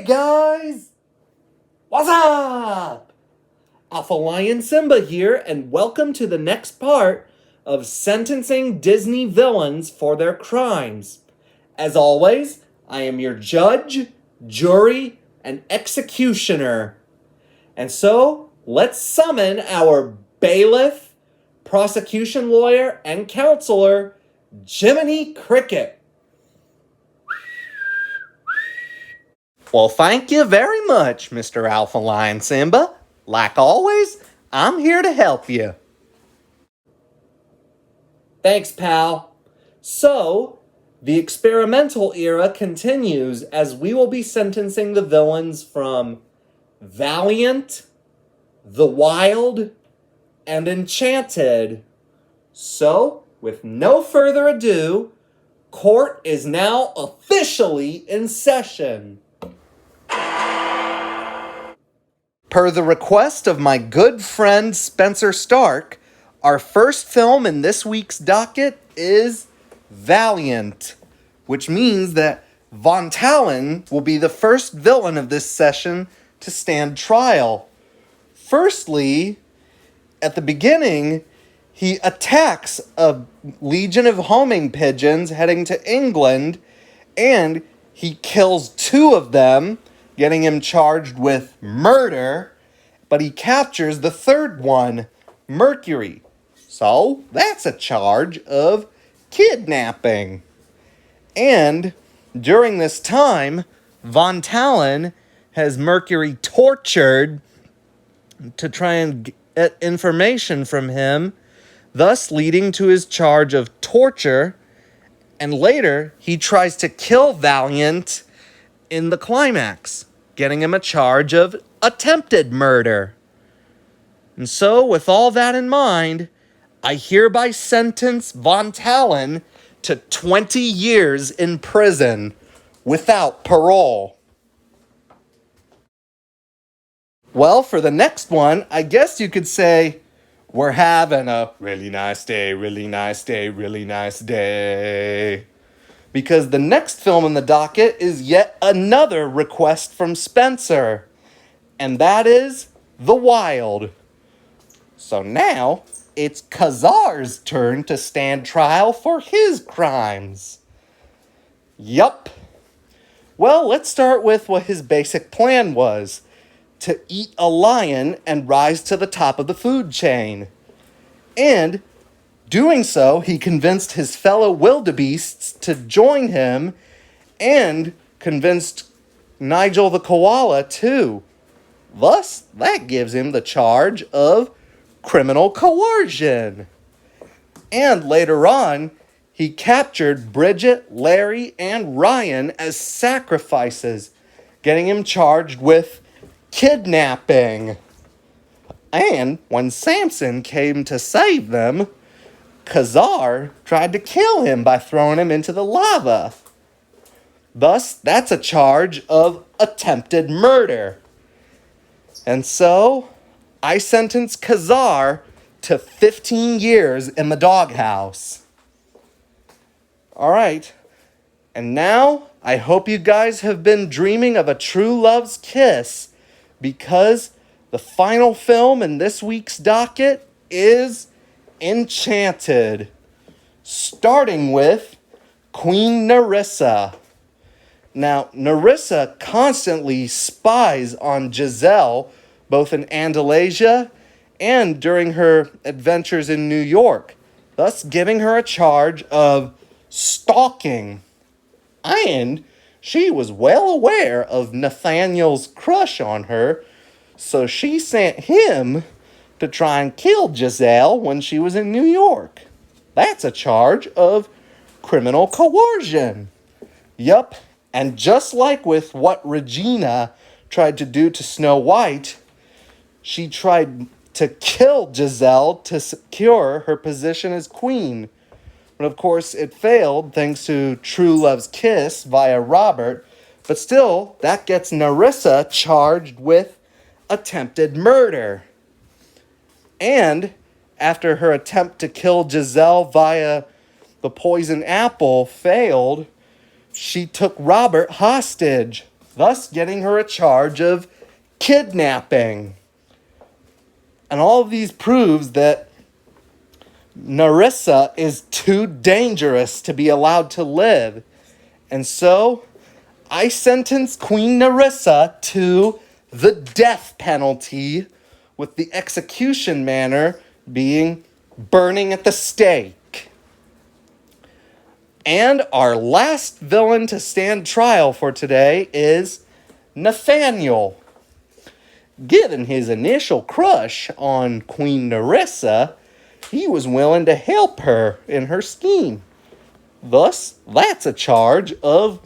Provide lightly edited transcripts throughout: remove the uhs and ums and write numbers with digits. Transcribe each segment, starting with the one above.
Hey guys! What's up? Alpha Lion Simba here, and welcome to the next part of sentencing Disney villains for their crimes. As always, I am your judge, jury, and executioner. And so, let's summon our bailiff, prosecution lawyer, and counselor, Jiminy Cricket. Well, thank you very much, Mr. Alpha Lion Simba. Like always, I'm here to help you. Thanks, pal. So, the experimental era continues as we will be sentencing the villains from Valiant, The Wild, and Enchanted. So, with no further ado, court is now officially in session. Per the request of my good friend Spencer Stark, our first film in this week's docket is Valiant, which means that Von Talon will be the first villain of this session to stand trial. Firstly, at the beginning, he attacks a legion of homing pigeons heading to England, and he kills two of them, getting him charged with murder, but he captures the third one, Mercury. So that's a charge of kidnapping. And during this time, Von Talon has Mercury tortured to try and get information from him, thus leading to his charge of torture. And later, he tries to kill Valiant in the climax, getting him a charge of attempted murder. And so, with all that in mind, I hereby sentence Von Talon to 20 years in prison without parole. Well, for the next one, I guess you could say we're having a really nice day, really nice day, really nice day. Because the next film in the docket is yet another request from Spencer, and that is The Wild. So now, it's Khazar's turn to stand trial for his crimes. Yup. Well, let's start with what his basic plan was: to eat a lion and rise to the top of the food chain. And doing so, he convinced his fellow wildebeests to join him and convinced Nigel the koala too. Thus, that gives him the charge of criminal coercion. And later on, he captured Bridget, Larry, and Ryan as sacrifices, getting him charged with kidnapping. And when Samson came to save them, Khazar tried to kill him by throwing him into the lava. Thus, that's a charge of attempted murder. And so, I sentence Khazar to 15 years in the doghouse. Alright, and now I hope you guys have been dreaming of a true love's kiss, because the final film in this week's docket is Enchanted, starting with Queen Nerissa. Now, Nerissa constantly spies on Giselle, both in Andalasia and during her adventures in New York, thus giving her a charge of stalking. And she was well aware of Nathaniel's crush on her, so she sent him to try and kill Giselle when she was in New York. That's a charge of criminal coercion. Yup, and just like with what Regina tried to do to Snow White, she tried to kill Giselle to secure her position as queen. But of course, it failed thanks to True Love's kiss via Robert, but still, that gets Nerissa charged with attempted murder. And after her attempt to kill Giselle via the poison apple failed, she took Robert hostage. thus getting her a charge of kidnapping. And all of these proves that Narissa is too dangerous to be allowed to live. And so, I sentence Queen Narissa to the death penalty, with the execution manner being burning at the stake. And our last villain to stand trial for today is Nathaniel. Given his initial crush on Queen Narissa, he was willing to help her in her scheme. Thus, that's a charge of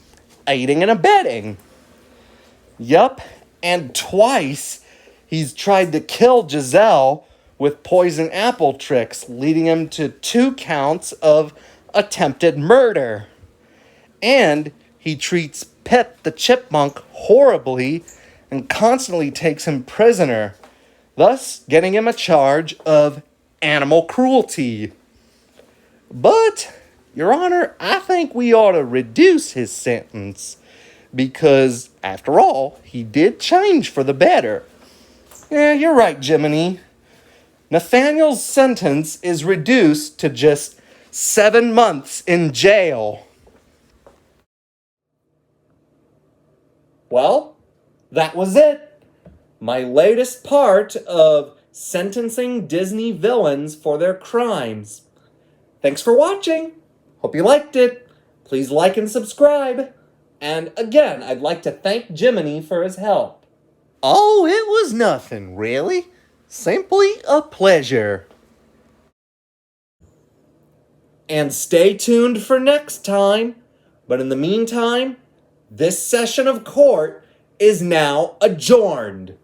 aiding and abetting. Yup, and twice he's tried to kill Giselle with poison apple tricks, leading him to 2 counts of attempted murder. And he treats Pip the Chipmunk horribly and constantly takes him prisoner, thus getting him a charge of animal cruelty. But, Your Honor, I think we ought to reduce his sentence, because, after all, he did change for the better. Yeah, you're right, Jiminy. Nathaniel's sentence is reduced to just 7 months in jail. Well, that was it. My latest part of sentencing Disney villains for their crimes. Thanks for watching. Hope you liked it. Please like and subscribe. And again, I'd like to thank Jiminy for his help. Oh, it was nothing, really. Simply a pleasure. And stay tuned for next time. But in the meantime, this session of court is now adjourned.